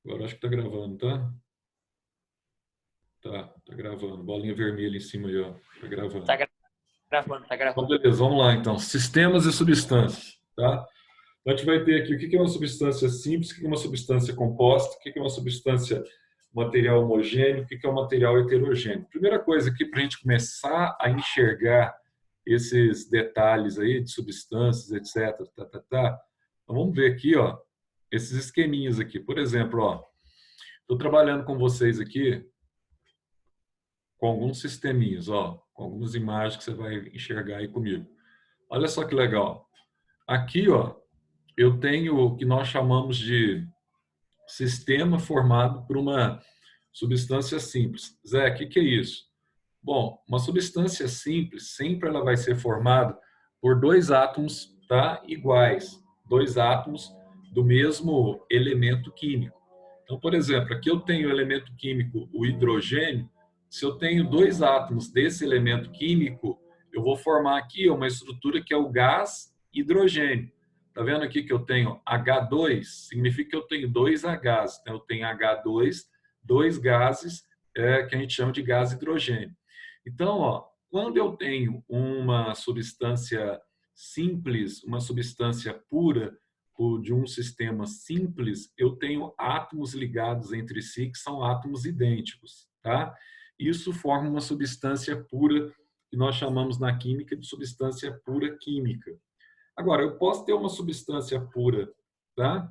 Agora acho que tá gravando, tá? Tá gravando. Bolinha vermelha em cima aí, ó. Tá Tá gravando. gravando, tá Então, gravando. beleza, vamos lá então. Sistemas e substâncias, tá? Então, a gente vai ter aqui o que é uma substância simples, o que é uma substância composta, o que é uma substância material homogêneo, o que é um material heterogêneo. Primeira coisa aqui, para a gente começar a enxergar esses detalhes aí de substâncias, etc. Então, vamos ver aqui, ó, esses esqueminhas aqui. Por exemplo, ó, estou trabalhando com vocês aqui com alguns sisteminhas, ó, com algumas imagens que você vai enxergar aí comigo. Olha só que legal. Aqui, ó, eu tenho o que nós chamamos de sistema formado por uma substância simples. Zé, o que é isso? Bom, uma substância simples sempre ela vai ser formada por dois átomos, tá, iguais, dois átomos do mesmo elemento químico. Então, por exemplo, aqui eu tenho o elemento químico, o hidrogênio. Se eu tenho dois átomos desse elemento químico, eu vou formar aqui uma estrutura que é o gás hidrogênio. Tá vendo aqui que eu tenho H2? Significa que eu tenho dois Hs. Então, eu tenho H2, dois gases, que a gente chama de gás hidrogênio. Então, ó, quando eu tenho uma substância simples, uma substância pura, de um sistema simples, eu tenho átomos ligados entre si que são átomos idênticos, tá? Isso forma uma substância pura que nós chamamos na química de substância pura química. Agora, eu posso ter uma substância pura, tá?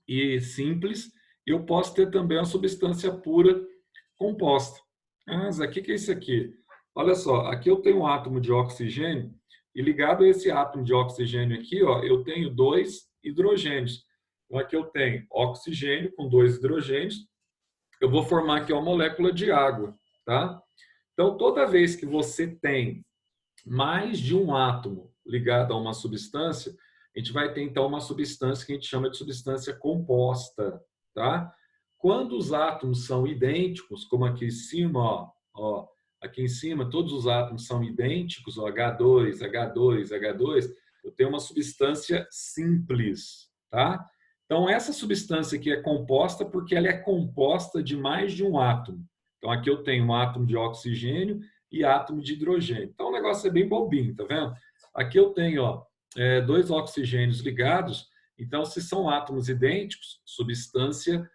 E simples, e eu posso ter também uma substância pura composta. Ah, Zé, o que é isso aqui? Olha só, aqui eu tenho um átomo de oxigênio e ligado a esse átomo de oxigênio aqui, ó, eu tenho dois hidrogênios. Então aqui eu tenho oxigênio com dois hidrogênios. Eu vou formar aqui uma molécula de água, tá? Então toda vez que você tem mais de um átomo ligado a uma substância, a gente vai ter então uma substância que a gente chama de substância composta, tá? Quando os átomos são idênticos, como aqui em cima, ó, aqui em cima todos os átomos são idênticos, ó, H2, H2, H2, eu tenho uma substância simples, tá? Então essa substância aqui é composta porque ela é composta de mais de um átomo. Então aqui eu tenho um átomo de oxigênio e átomo de hidrogênio. Então o negócio é bem bobinho, tá vendo? Aqui eu tenho, ó, dois oxigênios ligados. Então, se são átomos idênticos, substância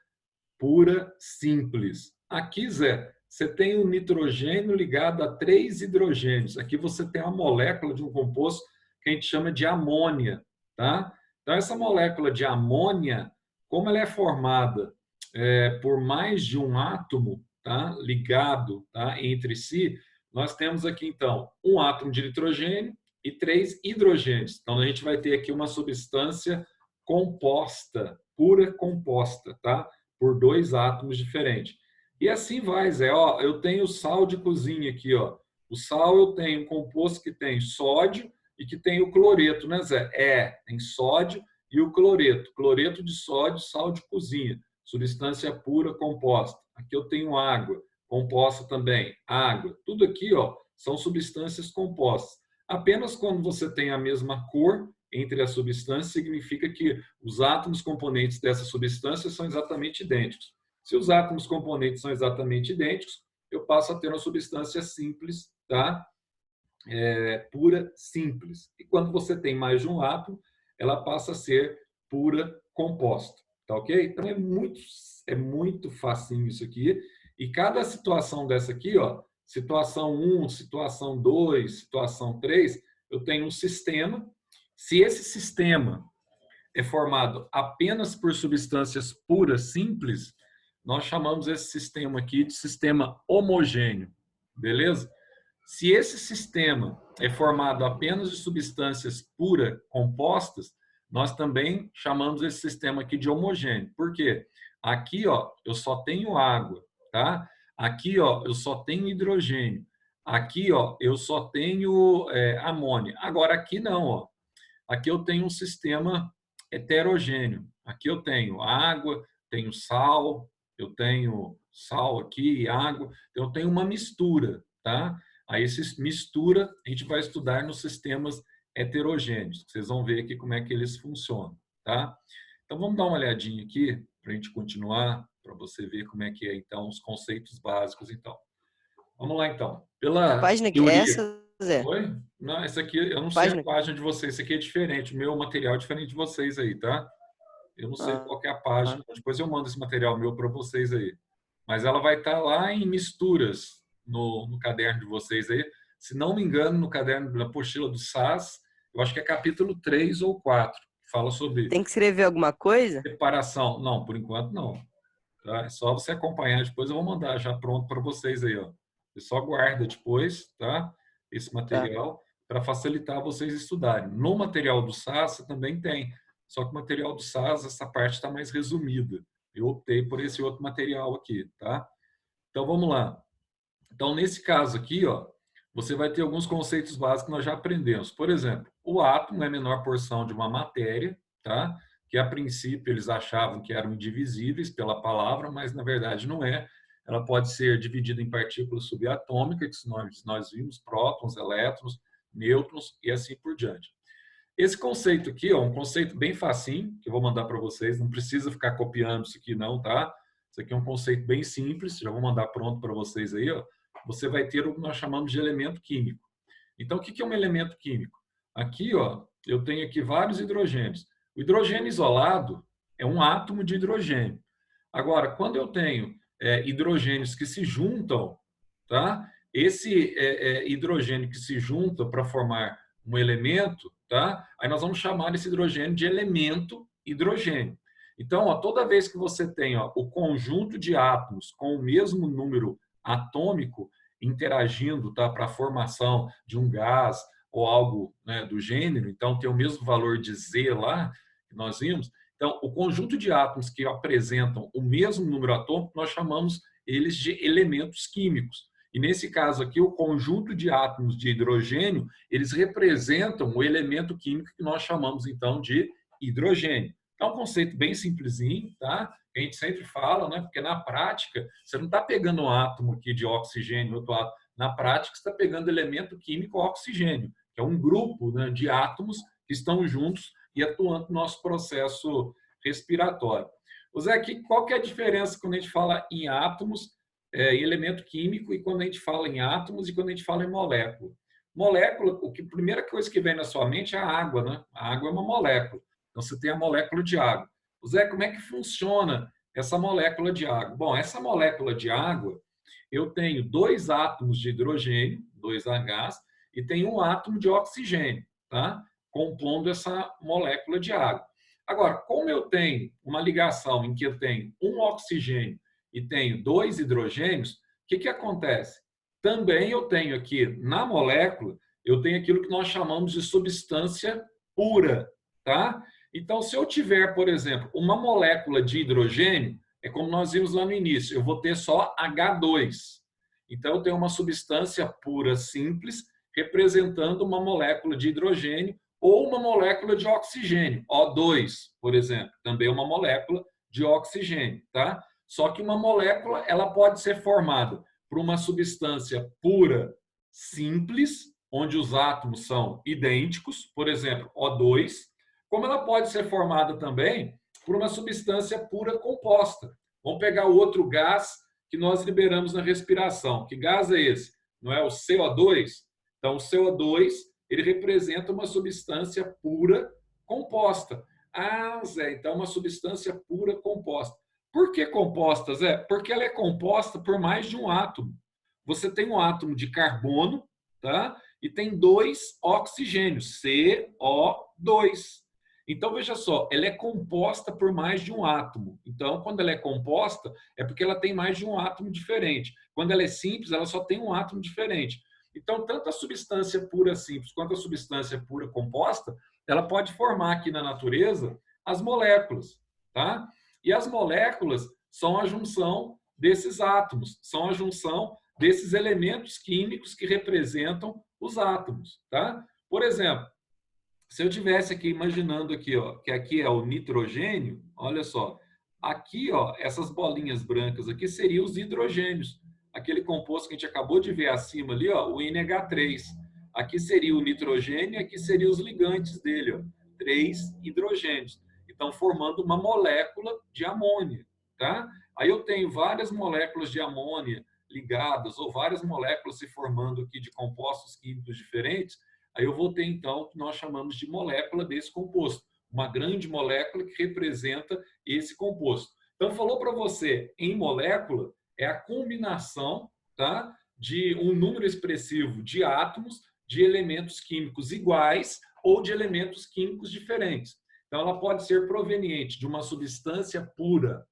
pura simples. Aqui, Zé, você tem um nitrogênio ligado a três hidrogênios. Aqui você tem uma molécula de um composto que a gente chama de amônia, tá? Então, essa molécula de amônia, como ela é formada por mais de um átomo, tá? Ligado, tá? Entre si, nós temos aqui, então, um átomo de nitrogênio e três hidrogênios. Então, a gente vai ter aqui uma substância composta, pura composta, tá? Por dois átomos diferentes. E assim vai, Zé. Ó, eu tenho sal de cozinha aqui, ó. O sal eu tenho um composto que tem sódio e que tem o cloreto, né, Zé? Tem sódio e o cloreto. Cloreto de sódio, sal de cozinha, substância pura composta. Aqui eu tenho água, composta também, água. Tudo aqui, ó, são substâncias compostas. Apenas quando você tem a mesma cor entre as substâncias, significa que os átomos componentes dessa substância são exatamente idênticos. Se os átomos componentes são exatamente idênticos, eu passo a ter uma substância simples, tá? Pura simples. E quando você tem mais de um átomo, ela passa a ser pura composta, tá ok? Então é muito facinho isso aqui. E cada situação dessa aqui, ó, situação 1, situação 2, situação 3, eu tenho um sistema. Se esse sistema é formado apenas por substâncias puras, simples, nós chamamos esse sistema aqui de sistema homogêneo, beleza? Se esse sistema é formado apenas de substâncias puras, compostas, nós também chamamos esse sistema aqui de homogêneo. Por quê? Aqui, ó, eu só tenho água, tá? Aqui, ó, eu só tenho hidrogênio. Aqui, ó, eu só tenho amônia. Agora, aqui não, ó. Aqui eu tenho um sistema heterogêneo. Aqui eu tenho água, tenho sal, eu tenho sal aqui e água. Eu tenho uma mistura, tá? Aí essa mistura a gente vai estudar nos sistemas heterogêneos. Vocês vão ver aqui como é que eles funcionam, tá? Então, vamos dar uma olhadinha aqui para a gente continuar, para você ver como é que é, então, os conceitos básicos, então. Vamos lá, então. Que Pela página que é teoria... essa, Zé? Oi? Não, essa aqui, eu não Que sei a página? página de vocês, esse aqui é diferente, o meu material é diferente de vocês aí, tá? Eu não sei Ah, qual que é a ah. página, depois eu mando esse material meu para vocês aí. Mas ela vai estar lá em misturas no caderno de vocês aí. Se não me engano, no caderno da apostila do SAS, eu acho que é capítulo 3 ou 4, que fala sobre Tem que escrever alguma coisa? separação. Não, por enquanto não. Tá? É só você acompanhar, depois eu vou mandar já pronto para vocês aí, ó. Você só guarda depois, tá? Esse Tá. material para facilitar vocês estudarem. No material do SAS também tem, só que o material do SAS, essa parte está mais resumida. Eu optei por esse outro material aqui, tá? Então vamos lá. Então nesse caso aqui, ó, você vai ter alguns conceitos básicos que nós já aprendemos. Por exemplo, o átomo é a menor porção de uma matéria, tá? Que a princípio eles achavam que eram indivisíveis pela palavra, mas na verdade não é. Ela pode ser dividida em partículas subatômicas, que nós vimos, prótons, elétrons, nêutrons e assim por diante. Esse conceito aqui é um conceito bem facinho, que eu vou mandar para vocês, não precisa ficar copiando isso aqui não, tá? Isso aqui é um conceito bem simples, já vou mandar pronto para vocês aí, ó. Você vai ter o que nós chamamos de elemento químico. Então, o que é um elemento químico? Aqui, ó, eu tenho aqui vários hidrogênios. O hidrogênio isolado é um átomo de hidrogênio. Agora, quando eu tenho hidrogênios que se juntam, tá? Esse hidrogênio que se junta para formar um elemento, tá? Aí nós vamos chamar esse hidrogênio de elemento hidrogênio. Então, ó, toda vez que você tem ó, o conjunto de átomos com o mesmo número atômico interagindo, tá, para a formação de um gás ou algo, né, do gênero, então tem o mesmo valor de Z lá que nós vimos. Então, o conjunto de átomos que apresentam o mesmo número atômico, nós chamamos eles de elementos químicos. E nesse caso aqui, o conjunto de átomos de hidrogênio, eles representam o elemento químico que nós chamamos então de hidrogênio. É um conceito bem simplesinho, tá? Que a gente sempre fala, né? Porque na prática, você não está pegando um átomo aqui de oxigênio, outro átomo. Na prática, você está pegando elemento químico oxigênio, que é um grupo, né, de átomos que estão juntos e atuando no nosso processo respiratório. O Zé, aqui, qual que é a diferença quando a gente fala em átomos, em elemento químico, e quando a gente fala em átomos e quando a gente fala em molécula? Molécula, a primeira coisa que vem na sua mente é a água, né? A água é uma molécula. Então, você tem a molécula de água. O Zé, como é que funciona essa molécula de água? Bom, essa molécula de água, eu tenho dois átomos de hidrogênio, dois Hs, e tenho um átomo de oxigênio, tá? Compondo essa molécula de água. Agora, como eu tenho uma ligação em que eu tenho um oxigênio e tenho dois hidrogênios, o que acontece? Também eu tenho aqui na molécula, eu tenho aquilo que nós chamamos de substância pura, tá? Então, se eu tiver, por exemplo, uma molécula de hidrogênio, é como nós vimos lá no início, eu vou ter só H2. Então, eu tenho uma substância pura simples representando uma molécula de hidrogênio ou uma molécula de oxigênio, O2, por exemplo, também é uma molécula de oxigênio, tá? Só que uma molécula, ela pode ser formada por uma substância pura simples, onde os átomos são idênticos, por exemplo, O2, como ela pode ser formada também por uma substância pura composta. Vamos pegar o outro gás que nós liberamos na respiração. Que gás é esse? Não é o CO2? Então, o CO2 ele representa uma substância pura composta. Ah, Zé, então uma substância pura composta. Por que composta, Zé? Porque ela é composta por mais de um átomo. Você tem um átomo de carbono, tá? E tem dois oxigênios, CO2. Então, veja só, ela é composta por mais de um átomo. Então, quando ela é composta, é porque ela tem mais de um átomo diferente. Quando ela é simples, ela só tem um átomo diferente. Então, tanto a substância pura simples quanto a substância pura composta, ela pode formar aqui na natureza as moléculas, tá? E as moléculas são a junção desses átomos, são a junção desses elementos químicos que representam os átomos, tá? Por exemplo, se eu tivesse aqui imaginando aqui, ó, que aqui é o nitrogênio, olha só, aqui, ó, essas bolinhas brancas aqui seriam os hidrogênios, aquele composto que a gente acabou de ver acima ali, ó, o NH3. Aqui seria o nitrogênio, aqui seriam os ligantes dele, ó, 3 hidrogênios. estão formando uma molécula de amônia, tá? Aí eu tenho várias moléculas de amônia ligadas, ou várias moléculas se formando aqui de compostos químicos diferentes, aí eu vou ter, então, o que nós chamamos de molécula desse composto, uma grande molécula que representa esse composto. Então, falou para você, em molécula, é a combinação, tá, de um número expressivo de átomos de elementos químicos iguais ou de elementos químicos diferentes. Então, ela pode ser proveniente de uma substância pura,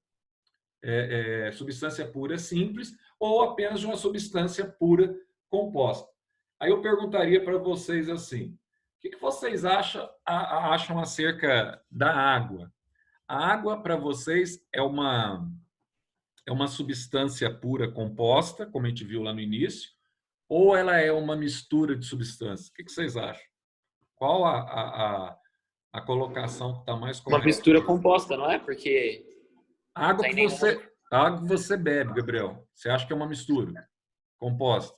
substância pura simples, ou apenas de uma substância pura composta. Aí eu perguntaria para vocês assim, o que vocês acham acerca da água? A água, para vocês, é uma substância pura composta, como a gente viu lá no início, ou ela é uma mistura de substâncias? O que vocês acham? Qual a colocação que está mais Uma correta? mistura composta, não é? Porque A água que você bebe, Gabriel, você acha que é uma mistura composta?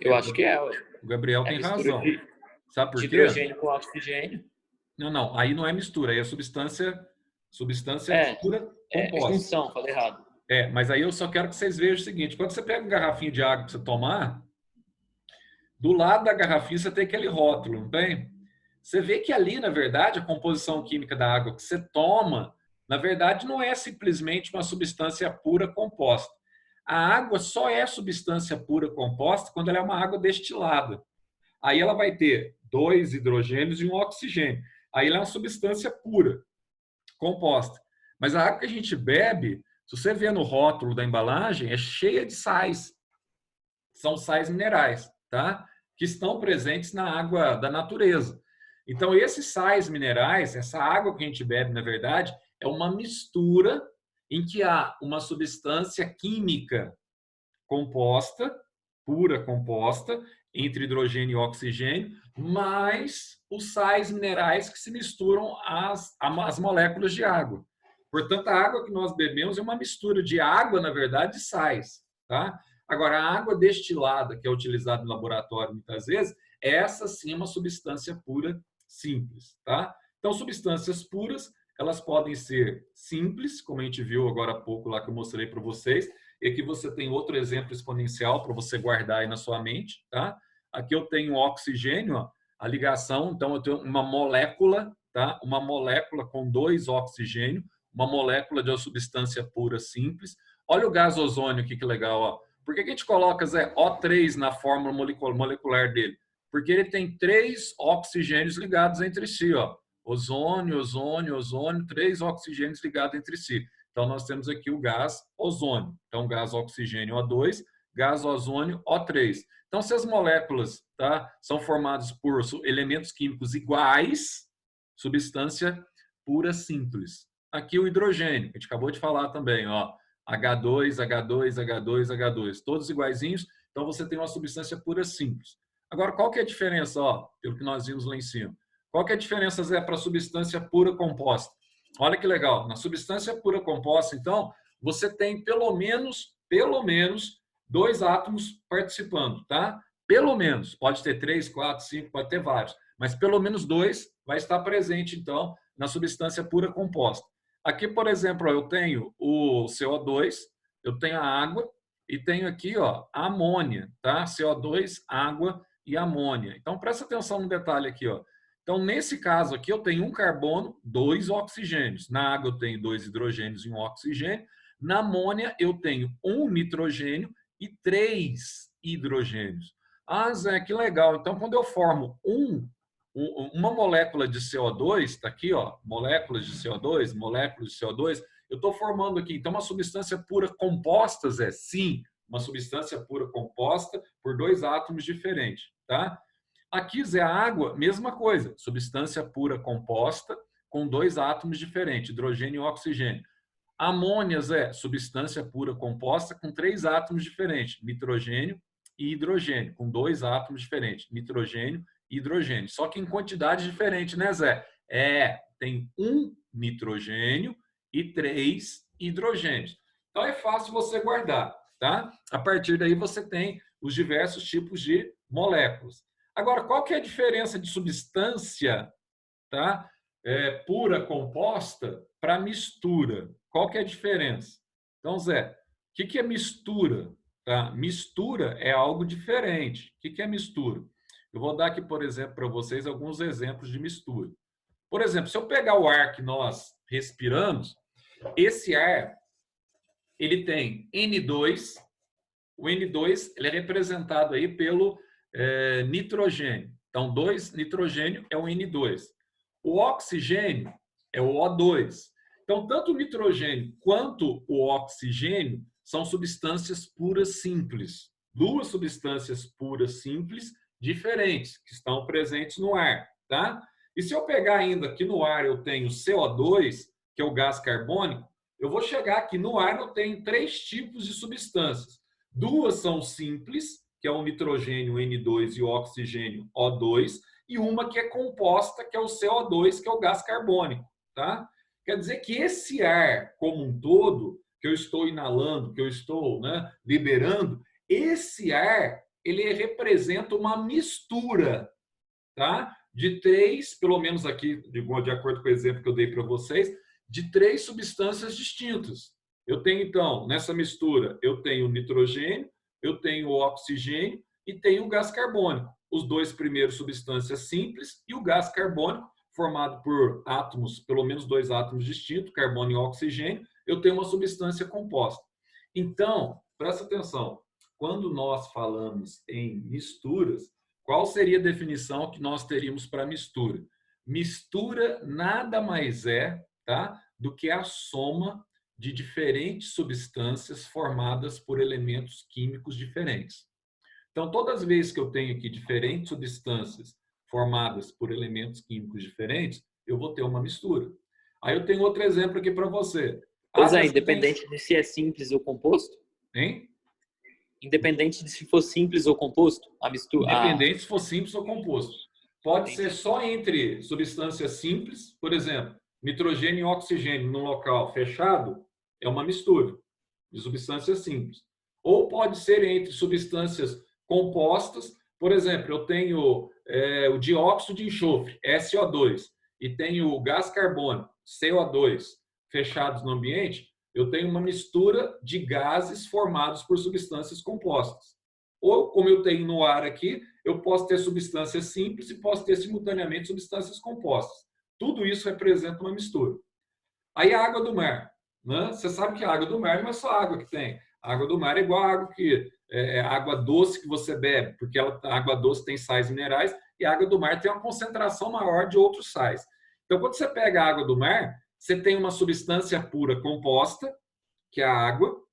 Eu acho que é, ué. O Gabriel tem razão. Sabe por De quê? hidrogênio com oxigênio. Não, aí não é mistura, aí é substância pura composta. Junção, falei errado. Mas aí eu só quero que vocês vejam o seguinte, quando você pega uma garrafinha de água para você tomar, do lado da garrafinha você tem aquele rótulo, não tem? Você vê que ali, na verdade, a composição química da água que você toma, na verdade, não é simplesmente uma substância pura composta. A água só é substância pura composta quando ela é uma água destilada. Aí ela vai ter 2 hidrogênios e um oxigênio. Aí ela é uma substância pura composta. Mas a água que a gente bebe, se você vê no rótulo da embalagem, é cheia de sais. São sais minerais, tá? Que estão presentes na água da natureza. Então, esses sais minerais, essa água que a gente bebe, na verdade, é uma mistura em que há uma substância química composta, pura composta, entre hidrogênio e oxigênio, mais os sais minerais que se misturam às moléculas de água. Portanto, a água que nós bebemos é uma mistura de água, na verdade, e sais, tá? Agora, a água destilada, que é utilizada no laboratório muitas vezes, essa sim é uma substância pura simples, tá? Então, substâncias puras, elas podem ser simples, como a gente viu agora há pouco lá que eu mostrei para vocês, e aqui você tem outro exemplo exponencial para você guardar aí na sua mente, tá? Aqui eu tenho oxigênio, ó, a ligação, então eu tenho uma molécula, tá? Uma molécula com 2 oxigênio, uma molécula de uma substância pura simples. Olha o gás ozônio aqui, que legal, ó. Por que a gente coloca O3 na fórmula molecular dele? Porque ele tem 3 oxigênios ligados entre si, ó. Ozônio, ozônio, ozônio, 3 oxigênios ligados entre si. Então, nós temos aqui o gás ozônio. Então, gás oxigênio O2, gás ozônio O3. Então, se as moléculas, tá, são formadas por elementos químicos iguais, substância pura simples. Aqui o hidrogênio, que a gente acabou de falar também, ó. H2, H2, H2, H2, todos iguaizinhos. Então, você tem uma substância pura simples. Agora, qual que é a diferença, ó, pelo que nós vimos lá em cima? Qual que é a diferença, Zé, para a substância pura composta? Olha que legal. Na substância pura composta, então, você tem pelo menos 2 átomos participando, tá? Pelo menos. Pode ter 3, 4, 5, pode ter vários. Mas pelo menos 2 vai estar presente, então, na substância pura composta. Aqui, por exemplo, eu tenho o CO2, eu tenho a água e tenho aqui, ó, a amônia, tá? CO2, água e amônia. Então, presta atenção no detalhe aqui, ó. Então, nesse caso aqui, eu tenho um carbono, 2 oxigênios. Na água, eu tenho 2 hidrogênios e um oxigênio. Na amônia, eu tenho 1 nitrogênio e 3 hidrogênios. Ah, Zé, que legal. Então, quando eu formo uma molécula de CO2, está aqui, ó, moléculas de CO2, eu estou formando aqui, então, uma substância pura composta, Zé? Sim, uma substância pura composta por 2 átomos diferentes, tá? Aqui, Zé, a água, mesma coisa, substância pura composta com 2 átomos diferentes, hidrogênio e oxigênio. Amônia, Zé, substância pura composta com 3 átomos diferentes, nitrogênio e hidrogênio, com 2 átomos diferentes, nitrogênio e hidrogênio. Só que em quantidade diferente, né, Zé? Tem 1 nitrogênio e 3 hidrogênios. Então é fácil você guardar, tá? A partir daí você tem os diversos tipos de moléculas. Agora, qual que é a diferença de substância, tá? pura composta para mistura. Qual que é a diferença? Então, Zé, o que é mistura? Tá? Mistura é algo diferente. O que é mistura? Eu vou dar aqui, por exemplo, para vocês alguns exemplos de mistura. Por exemplo, se eu pegar o ar que nós respiramos, esse ar ele tem N2. O N2 ele é representado aí pelo nitrogênio. Então, 2 nitrogênio é o N2. O oxigênio é o O2. Então, tanto o nitrogênio quanto o oxigênio são substâncias puras simples. Duas substâncias puras simples diferentes que estão presentes no ar, tá? E se eu pegar ainda aqui no ar eu tenho CO2, que é o gás carbônico, eu vou chegar aqui no ar eu tenho 3 tipos de substâncias. Duas são simples, que é o nitrogênio N2 e o oxigênio O2, e uma que é composta, que é o CO2, que é o gás carbônico, tá? Quer dizer que esse ar como um todo, que eu estou inalando, que eu estou, né, liberando, esse ar, ele representa uma mistura, tá? De 3, pelo menos aqui, de acordo com o exemplo que eu dei para vocês, de 3 substâncias distintas. Eu tenho, então, nessa mistura, eu tenho o nitrogênio, eu tenho o oxigênio e tenho o gás carbônico. Os 2 primeiros substâncias simples e o gás carbônico, formado por átomos, pelo menos 2 átomos distintos, carbono e oxigênio, eu tenho uma substância composta. Então, presta atenção, quando nós falamos em misturas, qual seria a definição que nós teríamos para mistura? Mistura nada mais é, tá, do que a soma de diferentes substâncias formadas por elementos químicos diferentes. Então, todas as vezes que eu tenho aqui diferentes substâncias formadas por elementos químicos diferentes, eu vou ter uma mistura. Aí eu tenho outro exemplo aqui para você. Pois é, independente de se é simples ou composto? Hein? Independente de se for simples ou composto? A mistura. Independente se for simples ou composto. Pode ser só entre substâncias simples, por exemplo, nitrogênio e oxigênio num local fechado, é uma mistura de substâncias simples. Ou pode ser entre substâncias compostas, por exemplo, eu tenho o dióxido de enxofre, SO2, e tenho o gás carbônico, CO2, fechados no ambiente, eu tenho uma mistura de gases formados por substâncias compostas. Ou, como eu tenho no ar aqui, eu posso ter substâncias simples e posso ter simultaneamente substâncias compostas. Tudo isso representa uma mistura. Aí a água do mar, né? Você sabe que a água do mar não é só água que tem. A água do mar é igual a água que água doce que você bebe, porque a água doce tem sais minerais e a água do mar tem uma concentração maior de outros sais. Então, quando você pega a água do mar, você tem uma substância pura composta, que é a água.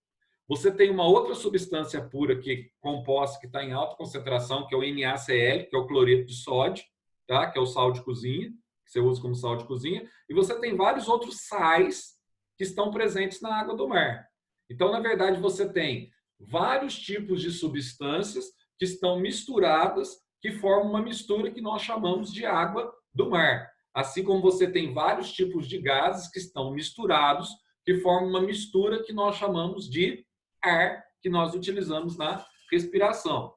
Você tem uma outra substância pura composta que está em alta concentração, que é o NaCl, que é o cloreto de sódio, tá? Que é o sal de cozinha, que você usa como sal de cozinha. E você tem vários outros sais que estão presentes na água do mar. Então, na verdade, você tem vários tipos de substâncias que estão misturadas, que formam uma mistura que nós chamamos de água do mar. Assim como você tem vários tipos de gases que estão misturados, que formam uma mistura que nós chamamos de ar, que nós utilizamos na respiração.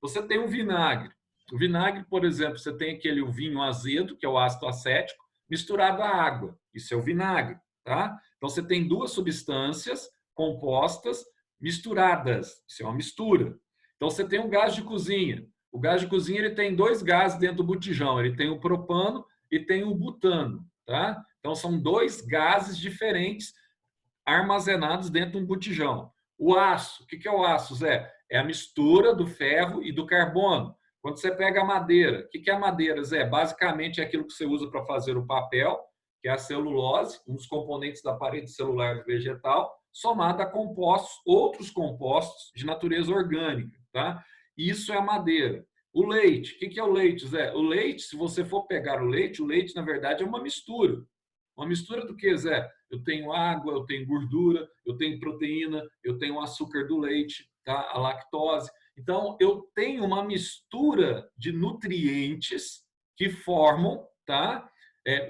Você tem o vinagre. O vinagre, por exemplo, você tem o vinho azedo, que é o ácido acético, misturado à água. Isso é o vinagre, tá? Então, você tem 2 substâncias compostas misturadas. Isso é uma mistura. Então, você tem o gás de cozinha. O gás de cozinha ele tem 2 gases dentro do botijão. Ele tem o propano e tem o butano, tá? Então, são 2 gases diferentes armazenados dentro de um botijão. O aço, o que é o aço, Zé? É a mistura do ferro e do carbono. Quando você pega a madeira, o que é a madeira, Zé? Basicamente é aquilo que você usa para fazer o papel, que é a celulose, um dos componentes da parede celular do vegetal, somado a compostos, outros compostos de natureza orgânica, tá? Isso é a madeira. O leite, o que é o leite, Zé? O leite, se você for pegar o leite, na verdade, é uma mistura. Uma mistura do que, Zé? Eu tenho água, eu tenho gordura, eu tenho proteína, eu tenho o açúcar do leite, tá? A lactose. Então, eu tenho uma mistura de nutrientes que formam, tá?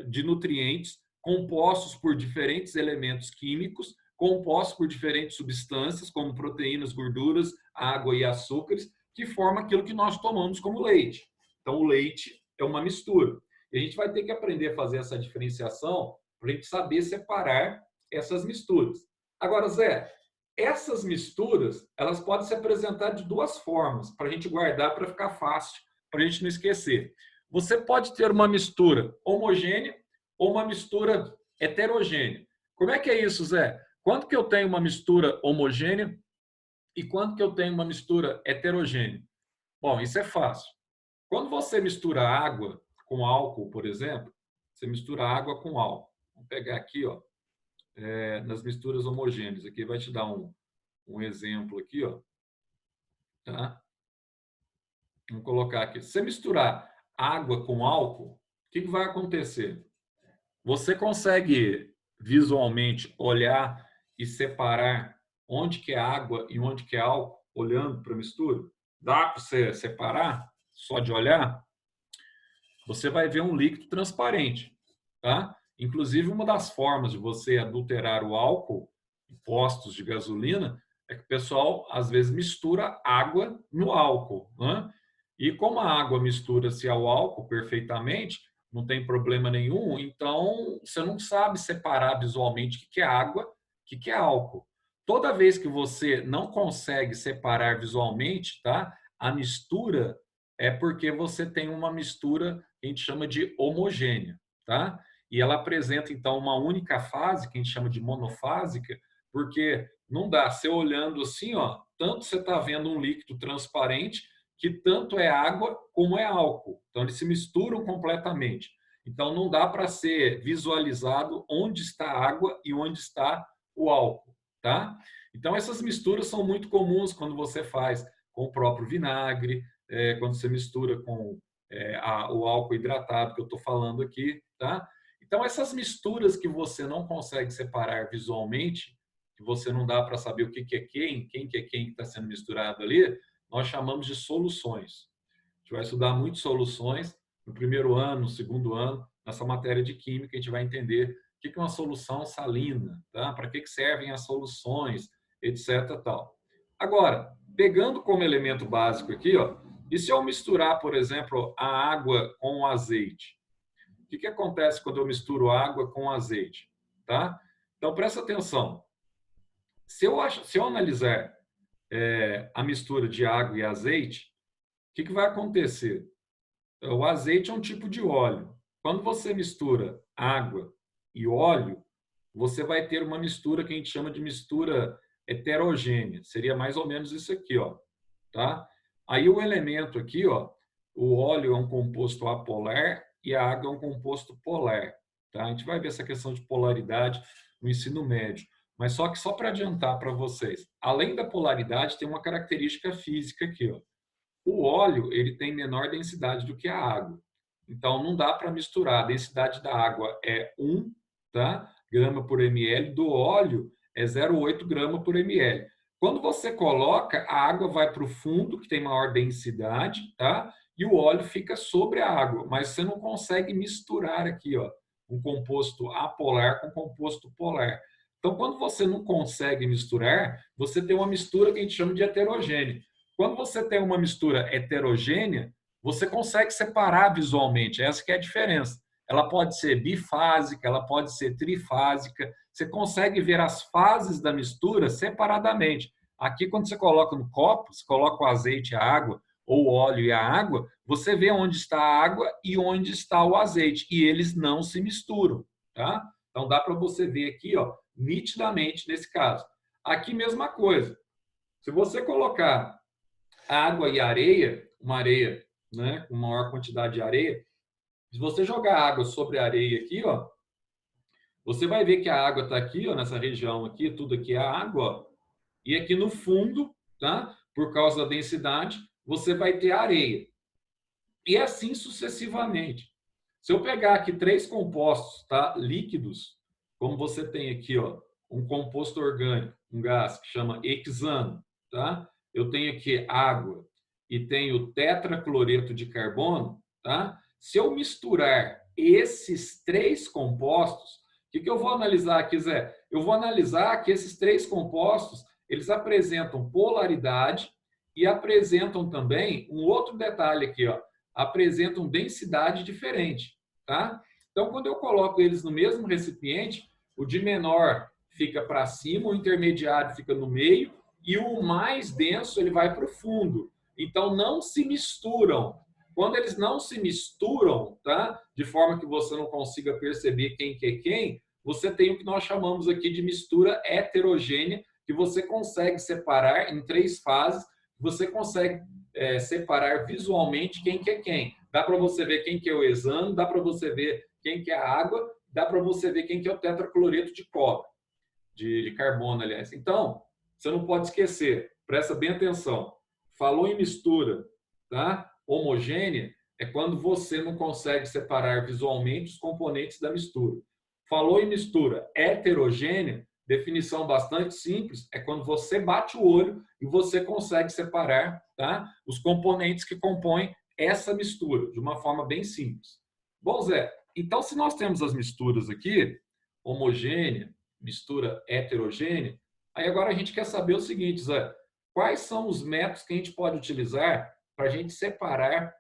De nutrientes compostos por diferentes elementos químicos, compostos por diferentes substâncias, como proteínas, gorduras, água e açúcares, que formam aquilo que nós tomamos como leite. Então, o leite é uma mistura. E a gente vai ter que aprender a fazer essa diferenciação para a gente saber separar essas misturas. Agora, Zé, essas misturas, elas podem se apresentar de duas formas, para a gente guardar, para ficar fácil, para a gente não esquecer. Você pode ter uma mistura homogênea ou uma mistura heterogênea. Como é que é isso, Zé? Quando que eu tenho uma mistura homogênea e quando que eu tenho uma mistura heterogênea? Bom, isso é fácil. Quando você mistura água com álcool, por exemplo, você mistura água com álcool. Vamos pegar aqui, ó, nas misturas homogêneas. Aqui vai te dar um exemplo aqui, ó. Tá? Vamos colocar aqui. Se você misturar água com álcool, o que vai acontecer? Você consegue visualmente olhar e separar onde que é água e onde que é álcool, olhando para a mistura? Dá para você separar só de olhar? Você vai ver um líquido transparente, tá? Inclusive, uma das formas de você adulterar o álcool em postos de gasolina é que o pessoal, às vezes, mistura água no álcool, né? E como a água mistura-se ao álcool perfeitamente, não tem problema nenhum, então você não sabe separar visualmente o que é água, o que é álcool. Toda vez que você não consegue separar visualmente, tá? A mistura é porque você tem uma mistura que a gente chama de homogênea, tá? E ela apresenta, então, uma única fase, que a gente chama de monofásica, porque não dá, você olhando assim, ó, tanto você está vendo um líquido transparente, que tanto é água como é álcool. Então, eles se misturam completamente. Então, não dá para ser visualizado onde está a água e onde está o álcool, tá? Então, essas misturas são muito comuns quando você faz com o próprio vinagre, quando você mistura com o álcool hidratado que eu estou falando aqui, tá? Então, essas misturas que você não consegue separar visualmente, que você não dá para saber o que é quem que é quem que está sendo misturado ali, nós chamamos de soluções. A gente vai estudar muito soluções no primeiro ano, no segundo ano, nessa matéria de química, a gente vai entender o que é uma solução salina, tá? Para que servem as soluções, etc. Tal. Agora, pegando como elemento básico aqui, ó, e se eu misturar, por exemplo, a água com o azeite? O que acontece quando eu misturo água com azeite? Tá? Então, presta atenção. Se eu analisar a mistura de água e azeite, o que vai acontecer? O azeite é um tipo de óleo. Quando você mistura água e óleo, você vai ter uma mistura que a gente chama de mistura heterogênea. Seria mais ou menos isso aqui, ó, tá? Aí o elemento aqui, ó, o óleo é um composto apolar e a água é um composto polar, tá? A gente vai ver essa questão de polaridade no ensino médio. Mas só para adiantar para vocês, além da polaridade, tem uma característica física aqui, ó. O óleo, ele tem menor densidade do que a água. Então, não dá para misturar. A densidade da água é 1, tá? Grama por ml, do óleo é 0,8 grama por ml. Quando você coloca, a água vai para o fundo, que tem maior densidade, tá? E o óleo fica sobre a água, mas você não consegue misturar aqui, ó, um composto apolar com composto polar. Então, quando você não consegue misturar, você tem uma mistura que a gente chama de heterogênea. Quando você tem uma mistura heterogênea, você consegue separar visualmente. Essa que é a diferença. Ela pode ser bifásica, ela pode ser trifásica. Você consegue ver as fases da mistura separadamente. Aqui, quando você coloca no copo, você coloca o azeite e a água, ou o óleo e a água, você vê onde está a água e onde está o azeite. E eles não se misturam, tá? Então, dá para você ver aqui, ó, nitidamente nesse caso. Aqui, mesma coisa. Se você colocar água e areia, uma areia, né, com maior quantidade de areia, se você jogar água sobre a areia aqui, ó, você vai ver que a água está aqui, ó, nessa região aqui, tudo aqui é água, ó, e aqui no fundo, tá, por causa da densidade, você vai ter areia. E assim sucessivamente. Se eu pegar aqui 3 compostos, tá, líquidos, como você tem aqui, ó, um composto orgânico, um gás que chama hexano, tá? Eu tenho aqui água e tenho tetracloreto de carbono, tá? Se eu misturar esses 3 compostos, o que eu vou analisar aqui, Zé? Eu vou analisar que esses 3 compostos, eles apresentam polaridade e apresentam também um outro detalhe aqui, ó, apresentam densidade diferente, tá? Então, quando eu coloco eles no mesmo recipiente, o de menor fica para cima, o intermediário fica no meio e o mais denso ele vai para o fundo. Então, não se misturam. Quando eles não se misturam, tá? De forma que você não consiga perceber quem que é quem, você tem o que nós chamamos aqui de mistura heterogênea, que você consegue separar em 3 fases, você consegue separar visualmente quem que é quem. Dá para você ver quem que é o hexano, dá para você ver quem que é a água, dá para você ver quem que é o tetracloreto de cobre, de carbono, aliás. Então, você não pode esquecer, presta bem atenção. Falou em mistura, tá? Homogênea é quando você não consegue separar visualmente os componentes da mistura. Falou em mistura heterogênea, definição bastante simples, é quando você bate o olho e você consegue separar, tá, os componentes que compõem essa mistura, de uma forma bem simples. Bom, Zé, então se nós temos as misturas aqui, homogênea, mistura heterogênea, aí agora a gente quer saber o seguinte, Zé, quais são os métodos que a gente pode utilizar para a gente separar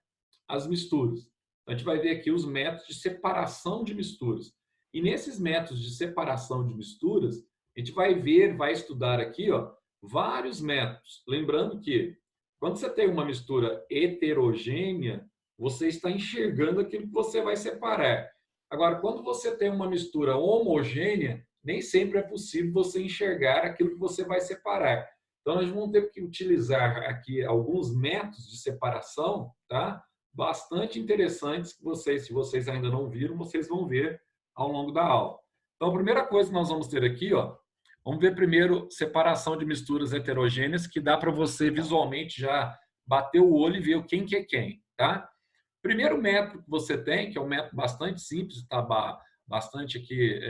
as misturas? A gente vai ver aqui os métodos de separação de misturas. E nesses métodos de separação de misturas, a gente vai ver, vai estudar aqui, ó, vários métodos. Lembrando que quando você tem uma mistura heterogênea, você está enxergando aquilo que você vai separar. Agora, quando você tem uma mistura homogênea, nem sempre é possível você enxergar aquilo que você vai separar. Então, nós vamos ter que utilizar aqui alguns métodos de separação, tá? Bastante interessantes que vocês, se vocês ainda não viram, vocês vão ver ao longo da aula. Então, a primeira coisa que nós vamos ter aqui, ó, vamos ver primeiro separação de misturas heterogêneas, que dá para você visualmente já bater o olho e ver quem que é quem, tá? Primeiro método que você tem, que é um método bastante simples, está bastante aqui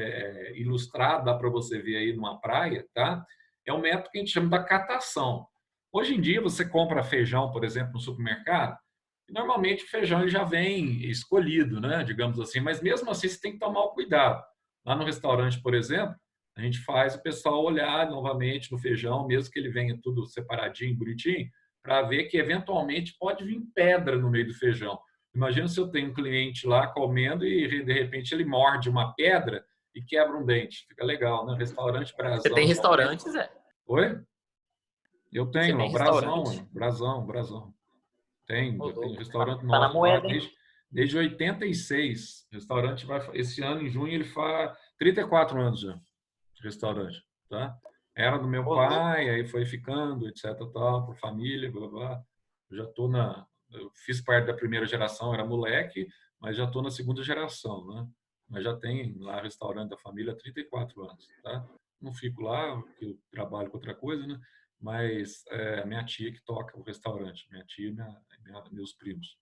ilustrado, dá para você ver aí numa praia, tá? É um método que a gente chama da catação. Hoje em dia, você compra feijão, por exemplo, no supermercado, e normalmente o feijão ele já vem escolhido, né? Digamos assim, mas mesmo assim você tem que tomar o cuidado. Lá no restaurante, por exemplo, a gente faz o pessoal olhar novamente no feijão, mesmo que ele venha tudo separadinho, bonitinho, para ver que eventualmente pode vir pedra no meio do feijão. Imagina se eu tenho um cliente lá comendo e de repente ele morde uma pedra e quebra um dente. Fica legal, né? Restaurante Você Brasão. tem restaurante, Zé? Oi? Eu Você tenho, ó, tem Brasão, restaurante? Brasão, Brasão. Ô, Eu tenho louco. restaurante Tá na nosso lá moeda, hein? desde 86. O restaurante vai, esse ano, em junho, ele faz 34 anos já de restaurante, tá? Era do meu Ô, louco. pai, aí foi ficando, etc, tal, por família, blá, blá, blá. Eu já tô eu fiz parte da primeira geração, era moleque, mas já tô na segunda geração, né? Mas já tem lá restaurante da família há 34 anos, tá? Não fico lá, porque eu trabalho com outra coisa, né? Mas é a minha tia que toca o restaurante, minha tia e meus primos.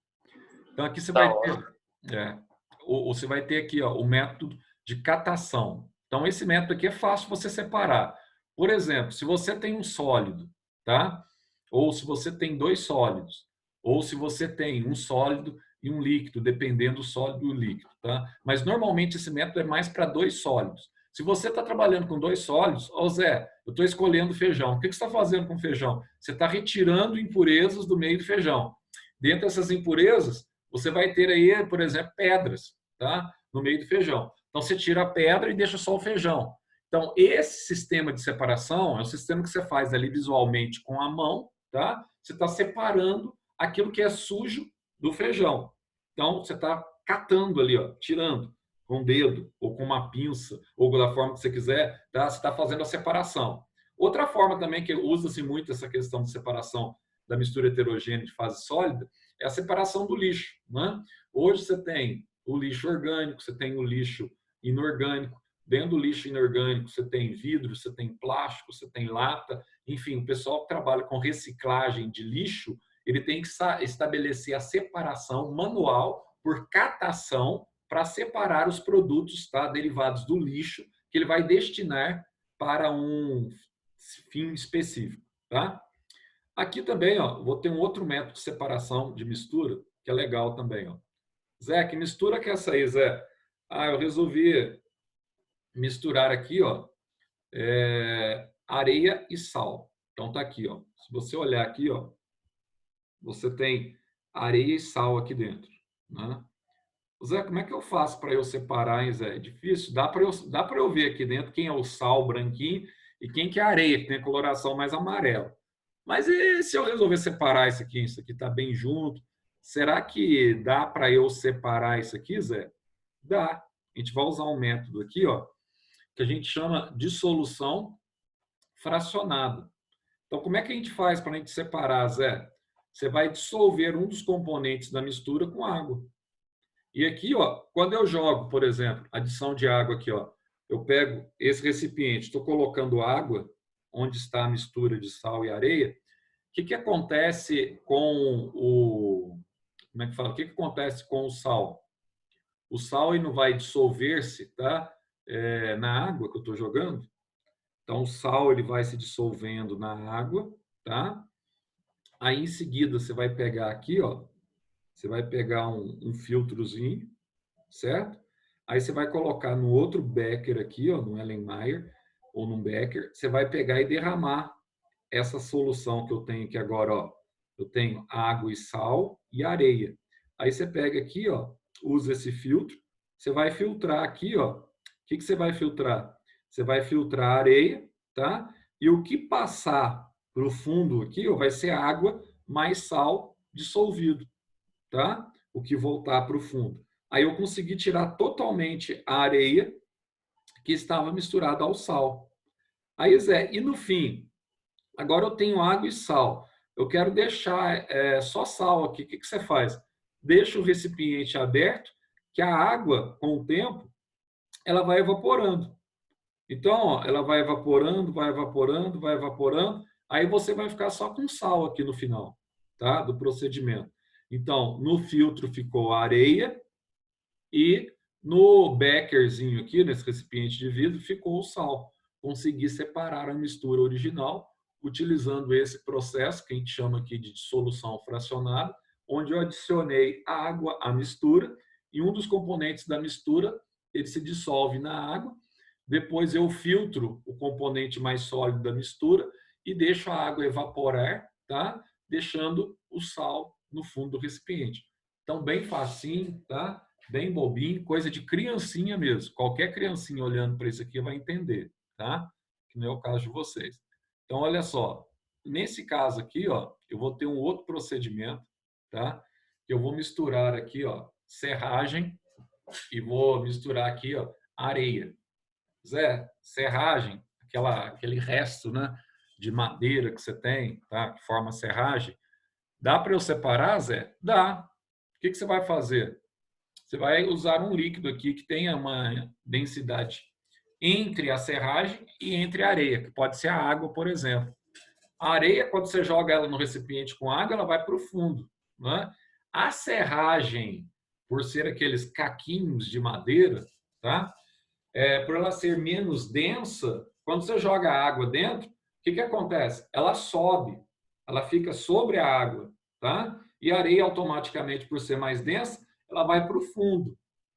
Então aqui você Da vai hora. ter, você vai ter aqui ó, o método de catação. Então esse método aqui é fácil você separar. Por exemplo, se você tem um sólido, tá? Ou se você tem 2 sólidos, ou se você tem um sólido e um líquido, dependendo do sólido e o líquido, tá? Mas normalmente esse método é mais para 2 sólidos. Se você está trabalhando com 2 sólidos, ô Zé, eu estou escolhendo feijão. O que você está fazendo com feijão? Você está retirando impurezas do meio do feijão. Dentro dessas impurezas, você vai ter aí, por exemplo, pedras, tá? No meio do feijão. Então você tira a pedra e deixa só o feijão. Então esse sistema de separação é um sistema que você faz ali visualmente com a mão, tá? Você está separando aquilo que é sujo do feijão. Então você está catando ali, ó, tirando com o dedo ou com uma pinça ou da forma que você quiser, tá? Você está fazendo a separação. Outra forma também que usa-se muito essa questão de separação da mistura heterogênea de fase sólida é a separação do lixo, né? Hoje você tem o lixo orgânico, você tem o lixo inorgânico. Dentro do lixo inorgânico você tem vidro, você tem plástico, você tem lata. Enfim, o pessoal que trabalha com reciclagem de lixo, ele tem que estabelecer a separação manual por catação para separar os produtos, tá, derivados do lixo que ele vai destinar para um fim específico, tá? Aqui também, ó, vou ter um outro método de separação de mistura, que é legal também, ó. Zé, que mistura que é essa aí, Zé? Ah, eu resolvi misturar aqui, ó, areia e sal. Então tá aqui, ó. Se você olhar aqui, ó, você tem areia e sal aqui dentro, né? Zé, como é que eu faço para eu separar, hein, Zé? É difícil? Dá para eu ver aqui dentro quem é o sal branquinho e quem que é a areia, que tem a coloração mais amarela. Mas e se eu resolver separar isso aqui está bem junto, será que dá para eu separar isso aqui, Zé? Dá. A gente vai usar um método aqui, ó, que a gente chama de dissolução fracionada. Então, como é que a gente faz para a gente separar, Zé? Você vai dissolver um dos componentes da mistura com água. E aqui, ó, quando eu jogo, por exemplo, adição de água aqui, ó, eu pego esse recipiente, estou colocando água, onde está a mistura de sal e areia. O que acontece com o... Como é que fala? O que acontece com o sal? O sal ele não vai dissolver-se, tá? Na água que eu estou jogando. Então, o sal ele vai se dissolvendo na água, tá? Aí, em seguida, você vai pegar aqui, ó, você vai pegar um filtrozinho, certo? Aí você vai colocar no outro becker aqui, ó, no Erlenmeyer ou num becker, você vai pegar e derramar essa solução que eu tenho aqui agora, ó. Eu tenho água e sal e areia. Aí você pega aqui, ó, usa esse filtro, você vai filtrar aqui, ó. O que você vai filtrar? Você vai filtrar a areia, tá? E o que passar para o fundo aqui, ó, vai ser água mais sal dissolvido, tá? O que voltar para o fundo. Aí eu consegui tirar totalmente a areia que estava misturada ao sal. Aí, Zé, e no fim, agora eu tenho água e sal. Eu quero deixar só sal aqui. O que você faz? Deixa o recipiente aberto, que a água, com o tempo, ela vai evaporando. Então, ó, ela vai evaporando, vai evaporando, vai evaporando. Aí você vai ficar só com sal aqui no final, tá? Do procedimento. Então, no filtro ficou a areia e no beckerzinho aqui, nesse recipiente de vidro, ficou o sal. Consegui separar a mistura original utilizando esse processo que a gente chama aqui de dissolução fracionada, onde eu adicionei água à mistura e um dos componentes da mistura ele se dissolve na água. Depois eu filtro o componente mais sólido da mistura e deixo a água evaporar, tá? Deixando o sal no fundo do recipiente. Então, bem facinho, tá? Bem bobinho, coisa de criancinha mesmo. Qualquer criancinha olhando para isso aqui vai entender, tá? Que não é o caso de vocês. Então, olha só. Nesse caso aqui, ó, eu vou ter um outro procedimento, tá? Eu vou misturar aqui, ó, serragem e vou misturar aqui, ó, areia. Zé, serragem, aquele resto, né, de madeira que você tem, tá? Que forma serragem. Dá para eu separar, Zé? Dá. O que você vai fazer? Você vai usar um líquido aqui que tenha uma densidade entre a serragem e entre a areia, que pode ser a água, por exemplo. A areia, quando você joga ela no recipiente com água, ela vai para o fundo, né? A serragem, por ser aqueles caquinhos de madeira, tá? Por ela ser menos densa, quando você joga a água dentro, o que acontece? Ela sobe, ela fica sobre a água, tá? E a areia, automaticamente, por ser mais densa, ela vai para o fundo.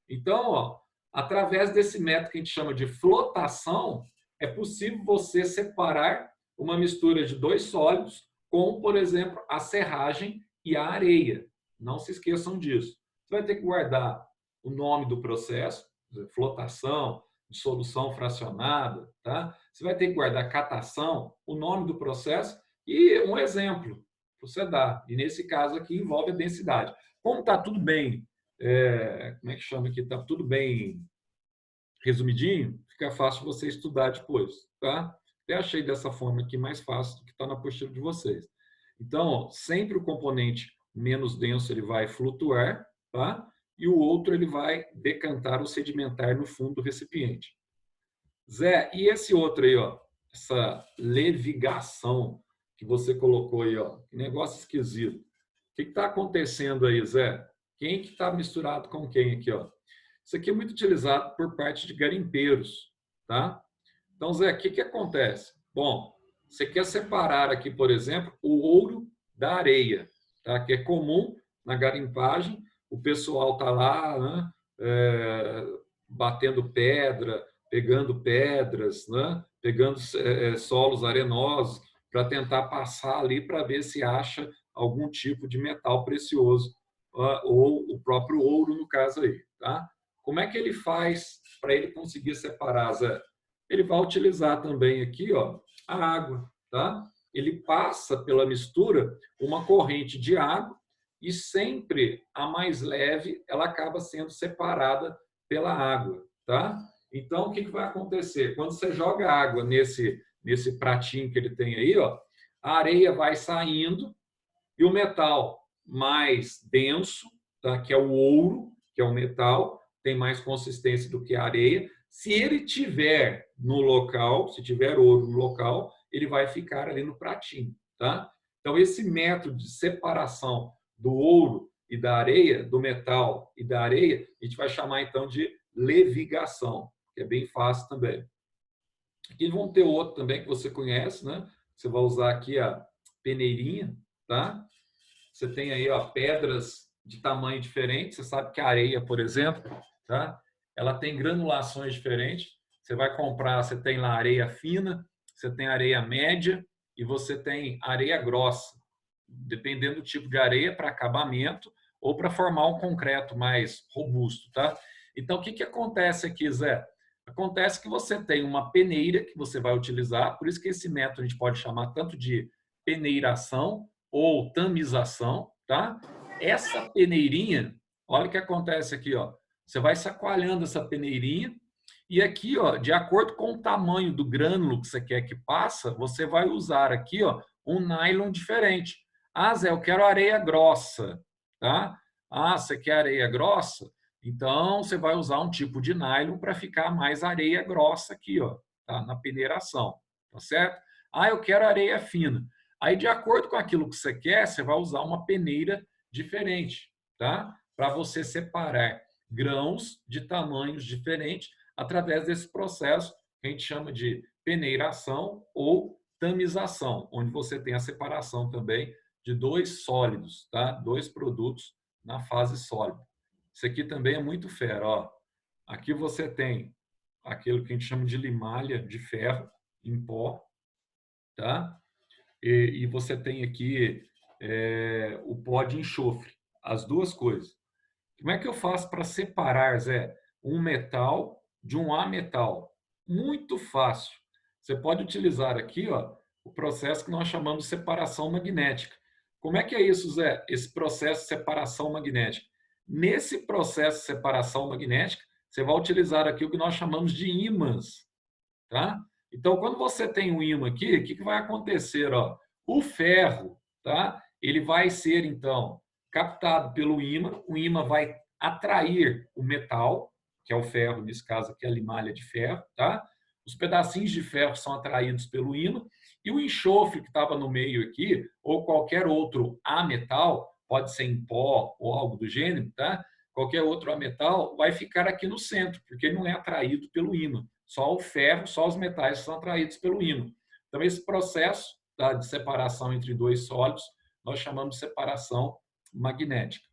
Então, ó, através desse método que a gente chama de flotação, é possível você separar uma mistura de dois sólidos com, por exemplo, a serragem e a areia. Não se esqueçam disso. Você vai ter que guardar o nome do processo, flotação, dissolução fracionada, tá? Você vai ter que guardar catação, o nome do processo e um exemplo para você dar. E nesse caso aqui envolve a densidade. Como está tudo bem, como é que chama aqui? Está tudo bem resumidinho, fica fácil você estudar depois, tá? Eu achei dessa forma aqui mais fácil do que está na apostila de vocês. Então, sempre o componente menos denso ele vai flutuar, tá? E o outro ele vai decantar ou sedimentar no fundo do recipiente. Zé, e esse outro aí, ó, essa levigação que você colocou aí, ó, que negócio esquisito. O que está acontecendo aí, Zé? Quem que está misturado com quem aqui, ó? Isso aqui é muito utilizado por parte de garimpeiros, tá? Então, Zé, o que acontece? Bom, você quer separar aqui, por exemplo, o ouro da areia, tá? Que é comum na garimpagem, o pessoal tá lá, né, batendo pedra, pegando pedras, né, pegando solos arenosos para tentar passar ali para ver se acha algum tipo de metal precioso ou o próprio ouro, no caso aí. Tá? Como é que ele faz para ele conseguir separar, Zé? Ele vai utilizar também aqui a água. Tá? Ele passa pela mistura uma corrente de água e sempre a mais leve ela acaba sendo separada pela água. Tá? Então, o que vai acontecer? Quando você joga água nesse pratinho que ele tem aí, a areia vai saindo e o metal mais denso, tá? Que é o ouro, que é o metal, tem mais consistência do que a areia. Se ele tiver no local, se tiver ouro no local, ele vai ficar ali no pratinho. Tá? Então, esse método de separação do ouro e da areia, do metal e da areia, a gente vai chamar então de levigação, que é bem fácil também. Aqui vão ter outro também que você conhece, né? Você vai usar aqui a peneirinha, tá? Você tem aí pedras de tamanho diferente. Você sabe que a areia, por exemplo, tá? Ela tem granulações diferentes. Você vai comprar, você tem lá areia fina, você tem areia média e você tem areia grossa. Dependendo do tipo de areia, para acabamento ou para formar um concreto mais robusto, tá? Então, o que acontece aqui, Zé? Acontece que você tem uma peneira que você vai utilizar, por isso que esse método a gente pode chamar tanto de peneiração ou tamização, tá? Essa peneirinha, olha o que acontece aqui, Você vai chacoalhando essa peneirinha e aqui, de acordo com o tamanho do grânulo que você quer que passa, você vai usar aqui, um nylon diferente. Ah, Zé, eu quero areia grossa, tá? Ah, você quer areia grossa? Então, você vai usar um tipo de nylon para ficar mais areia grossa aqui, tá? Na peneiração, tá certo? Ah, eu quero areia fina. Aí, de acordo com aquilo que você quer, você vai usar uma peneira diferente, tá? Para você separar grãos de tamanhos diferentes através desse processo que a gente chama de peneiração ou tamização, onde você tem a separação também de dois sólidos, tá? Dois produtos na fase sólida. Isso aqui também é muito fera. Aqui você tem aquilo que a gente chama de limalha de ferro em pó, tá? E você tem aqui o pó de enxofre, as duas coisas. Como é que eu faço para separar, Zé, um metal de um ametal? Muito fácil. Você pode utilizar aqui o processo que nós chamamos de separação magnética. Como é que é isso, Zé? Esse processo de separação magnética. Nesse processo de separação magnética, você vai utilizar aqui o que nós chamamos de ímãs. Tá? Então, quando você tem um ímã aqui, o que vai acontecer? O ferro, tá? Ele vai ser, então, captado pelo ímã, o ímã vai atrair o metal, que é o ferro, nesse caso aqui, a limalha de ferro, tá? Os pedacinhos de ferro são atraídos pelo ímã, e o enxofre que estava no meio aqui, ou qualquer outro ametal, pode ser em pó ou algo do gênero, tá? Qualquer outro ametal vai ficar aqui no centro, porque ele não é atraído pelo ímã. Só o ferro, só os metais são atraídos pelo ímã. Então, esse processo de separação entre dois sólidos, nós chamamos de separação magnética.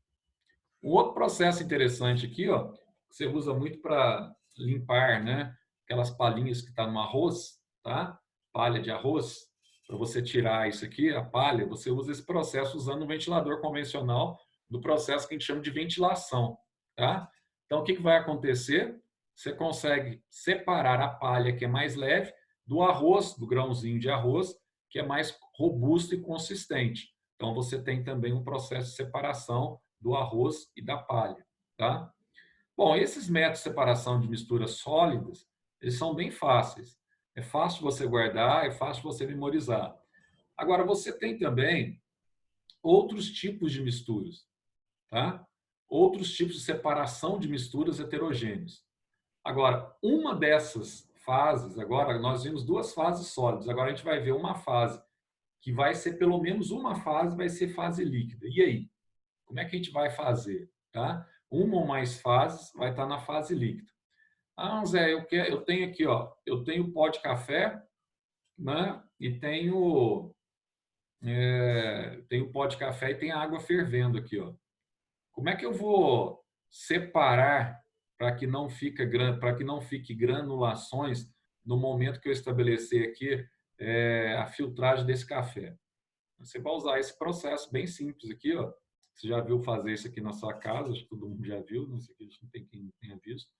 Um outro processo interessante aqui, que você usa muito para limpar, né? Aquelas palhinhas que estão no arroz, tá? Palha de arroz, para você tirar isso aqui, a palha, você usa esse processo usando um ventilador convencional, do processo que a gente chama de ventilação, tá? Então, o que vai acontecer? Você consegue separar a palha, que é mais leve, do arroz, do grãozinho de arroz, que é mais robusto e consistente. Então, você tem também um processo de separação do arroz e da palha, tá? Bom, esses métodos de separação de misturas sólidas, eles são bem fáceis. É fácil você guardar, é fácil você memorizar. Agora, você tem também outros tipos de misturas, tá? Outros tipos de separação de misturas heterogêneas. Agora, uma dessas fases, agora nós vimos duas fases sólidas, agora a gente vai ver uma fase que vai ser pelo menos uma fase, vai ser fase líquida. E aí? Como é que a gente vai fazer? Tá? Uma ou mais fases vai estar na fase líquida. Ah, Zé, eu tenho aqui, eu tenho pó de café, né? E tenho pó de café e tem água fervendo aqui, Como é que eu vou separar para que não fique granulações no momento que eu estabelecer aqui a filtragem desse café? Você vai usar esse processo bem simples aqui, Você já viu fazer isso aqui na sua casa, acho que todo mundo já viu, não sei que a gente não tem quem tenha visto,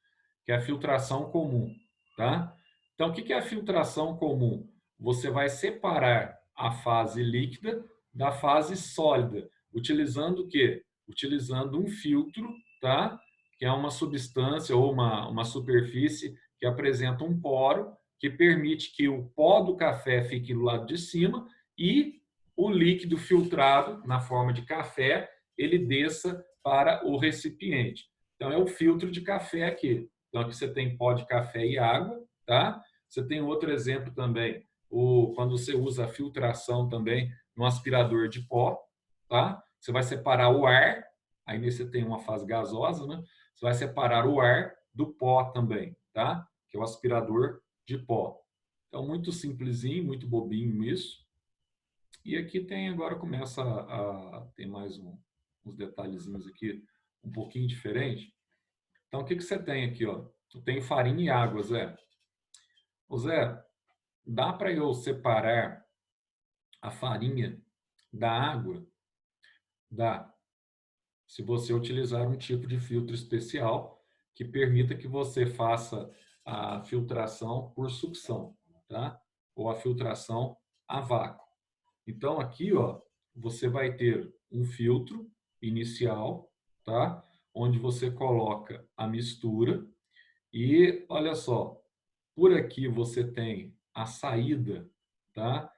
que é a filtração comum, tá? Então, o que é a filtração comum? Você vai separar a fase líquida da fase sólida, utilizando o quê? Utilizando um filtro, tá? Que é uma substância ou uma superfície que apresenta um poro que permite que o pó do café fique do lado de cima e o líquido filtrado na forma de café ele desça para o recipiente. Então, é o filtro de café aqui. Então, aqui você tem pó de café e água, tá? Você tem outro exemplo também, quando você usa a filtração também no aspirador de pó, tá? Você vai separar o ar, aí você tem uma fase gasosa, né? Você vai separar o ar do pó também, tá? Que é o aspirador de pó. Então, muito simplesinho, muito bobinho isso. E aqui tem, agora começa tem mais uns detalhezinhos aqui, um pouquinho diferente. Então, o que você tem aqui, ó? Eu tenho farinha e água, Zé. Ô, Zé, dá para eu separar a farinha da água? Dá. Se você utilizar um tipo de filtro especial que permita que você faça a filtração por sucção, tá? Ou a filtração a vácuo. Então, aqui, ó, você vai ter um filtro inicial, tá? Onde você coloca a mistura e, olha só, por aqui você tem a saída, tá?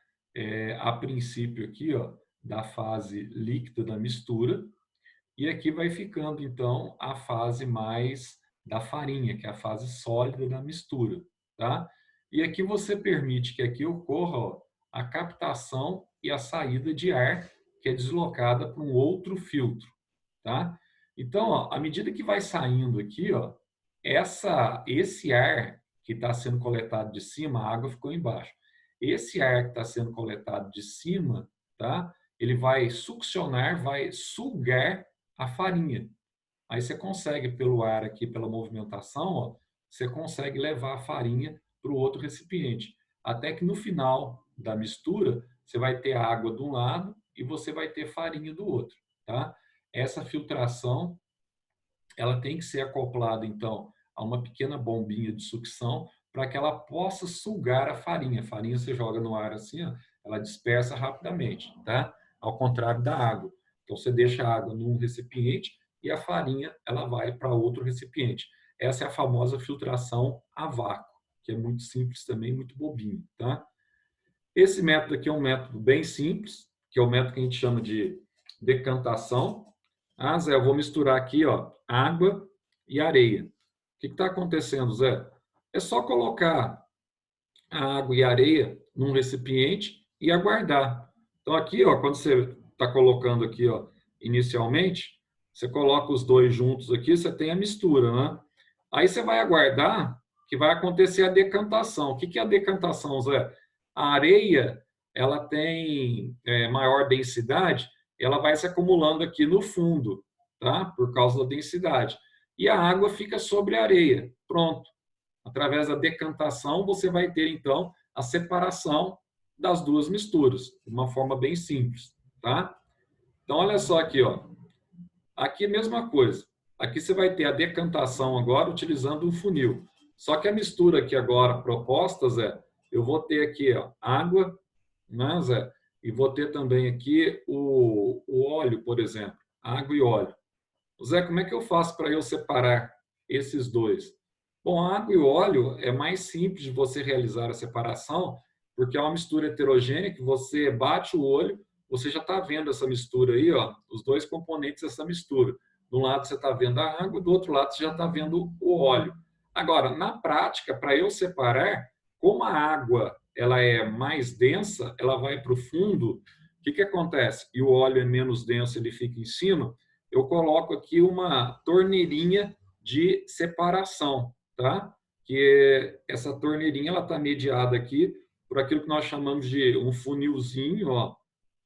A princípio aqui, ó, da fase líquida da mistura. E aqui vai ficando, então, a fase mais da farinha, que é a fase sólida da mistura, tá? E aqui você permite que aqui ocorra, ó, a captação e a saída de ar, que é deslocada para um outro filtro, tá? Então, ó, à medida que vai saindo aqui, ó, esse ar que está sendo coletado de cima, a água ficou embaixo. Esse ar que está sendo coletado de cima, tá? Ele vai succionar, vai sugar a farinha. Aí você consegue, pelo ar aqui, pela movimentação, ó, você consegue levar a farinha para o outro recipiente. Até que no final da mistura, você vai ter a água de um lado e você vai ter farinha do outro, tá? Essa filtração, ela tem que ser acoplada, então, a uma pequena bombinha de sucção para que ela possa sugar a farinha. A farinha você joga no ar assim, ó, ela dispersa rapidamente, tá? Ao contrário da água. Então, você deixa a água num recipiente e a farinha ela vai para outro recipiente. Essa é a famosa filtração a vácuo, que é muito simples também, muito bobinho, tá? Esse método aqui é um método bem simples, que é o método que a gente chama de decantação. Ah, Zé, eu vou misturar aqui, ó, água e areia. O que está acontecendo, Zé? É só colocar a água e a areia num recipiente e aguardar. Então aqui, ó, quando você está colocando aqui, ó, inicialmente, você coloca os dois juntos aqui, você tem a mistura, né? Aí você vai aguardar que vai acontecer a decantação. O que é a decantação, Zé? A areia, ela tem maior densidade, ela vai se acumulando aqui no fundo, tá? Por causa da densidade. E a água fica sobre a areia. Pronto. Através da decantação, você vai ter, então, a separação das duas misturas, de uma forma bem simples, tá? Então, olha só aqui, ó. Aqui a mesma coisa. Aqui você vai ter a decantação agora utilizando um funil. Só que a mistura aqui agora proposta, Zé, eu vou ter aqui, ó, água, né, Zé? E vou ter também aqui o óleo, por exemplo. Água e óleo. Zé, como é que eu faço para eu separar esses dois? Bom, a água e o óleo é mais simples de você realizar a separação, porque é uma mistura heterogênea que você bate o olho, você já está vendo essa mistura aí, ó, os dois componentes dessa mistura. De um lado você está vendo a água, do outro lado você já está vendo o óleo. Agora, na prática, para eu separar, como a água ela é mais densa, ela vai para o fundo, o que acontece? E o óleo é menos denso, ele fica em cima, eu coloco aqui uma torneirinha de separação, tá? Que essa torneirinha ela está mediada aqui por aquilo que nós chamamos de um funilzinho, ó,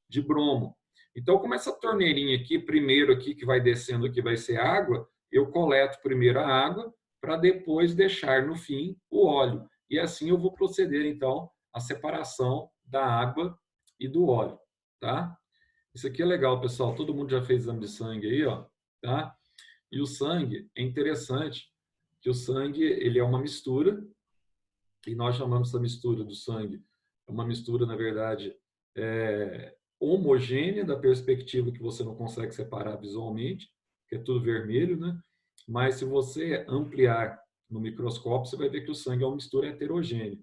de bromo. Então, como essa torneirinha aqui, primeiro aqui que vai descendo aqui vai ser água, eu coleto primeiro a água para depois deixar no fim o óleo. E assim eu vou proceder, então, a separação da água e do óleo, tá? Isso aqui é legal, pessoal. Todo mundo já fez exame de sangue aí, ó, tá? E o sangue é interessante que o sangue ele é uma mistura e nós chamamos essa mistura do sangue é uma mistura, na verdade, homogênea da perspectiva que você não consegue separar visualmente, que é tudo vermelho, né? Mas se você ampliar no microscópio, você vai ver que o sangue é uma mistura heterogênea,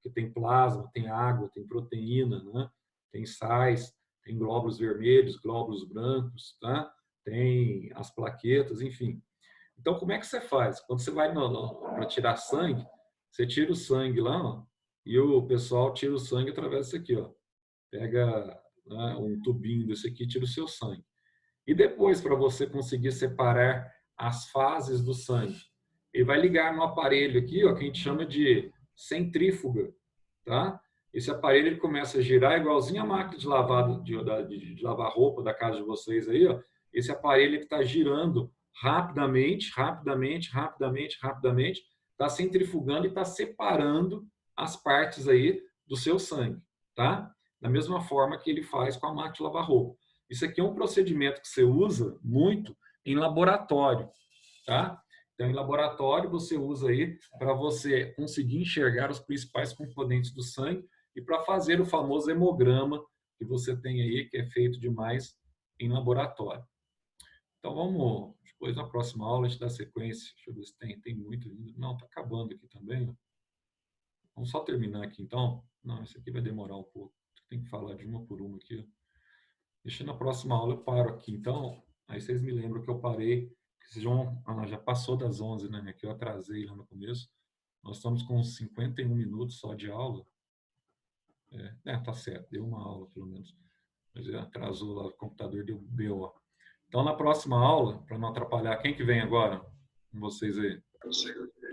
que tem plasma, tem água, tem proteína, né? Tem sais, tem glóbulos vermelhos, glóbulos brancos, tá? Tem as plaquetas, enfim. Então, como é que você faz? Quando você vai para tirar sangue, você tira o sangue lá, ó, e o pessoal tira o sangue através disso aqui, ó. Pega, né, um tubinho desse aqui e tira o seu sangue. E depois, para você conseguir separar as fases do sangue, ele vai ligar no aparelho aqui, ó, que a gente chama de centrífuga, tá? Esse aparelho ele começa a girar igualzinho a máquina de lavar, de lavar roupa da casa de vocês aí, ó. Esse aparelho está girando rapidamente, rapidamente, rapidamente, rapidamente, está centrifugando e está separando as partes aí do seu sangue, tá? Da mesma forma que ele faz com a máquina de lavar roupa. Isso aqui é um procedimento que você usa muito em laboratório, tá? Então, em laboratório, você usa aí para você conseguir enxergar os principais componentes do sangue e para fazer o famoso hemograma que você tem aí, que é feito demais em laboratório. Então, vamos, depois na próxima aula, a gente dá sequência. Deixa eu ver se tem muito. Não, está acabando aqui também. Ó. Vamos só terminar aqui, então. Não, isso aqui vai demorar um pouco. Tem que falar de uma por uma aqui. Ó. Deixa na próxima aula, eu paro aqui, então. Aí vocês me lembram que eu parei. Já passou das 11, né? Que eu atrasei lá no começo. Nós estamos com 51 minutos só de aula. Tá certo, deu uma aula pelo menos. Mas atrasou lá, o computador deu BO. Então, na próxima aula, para não atrapalhar, quem que vem agora com vocês aí?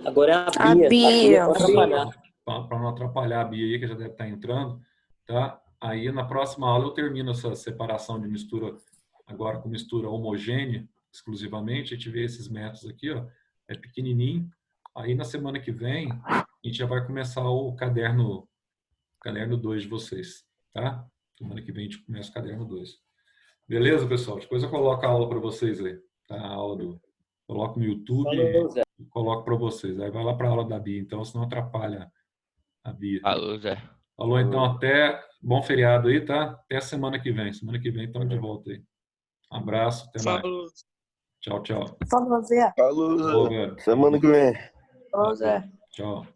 Agora é a A Bia. Bia. Para não atrapalhar a Bia aí, que já deve estar entrando, tá? Aí, na próxima aula, eu termino essa separação de mistura, agora com mistura homogênea, exclusivamente. A gente vê esses métodos aqui, ó, é pequenininho. Aí, na semana que vem, a gente já vai começar o caderno 2 de vocês, tá? Semana que vem a gente começa o caderno 2. Beleza, pessoal? Depois eu coloco a aula para vocês aí, tá? A aula coloco no YouTube e coloco para vocês. Aí vai lá para a aula da Bia, então, senão atrapalha a Bia. Falou, Zé. Falou, então, até bom feriado aí, tá? Até a semana que vem. Semana que vem estamos de volta aí. Um abraço, até mais. Tchau, tchau. Falou, Zé. Falou, Falou, velho. semana que vem. Falou, Zé. Tchau.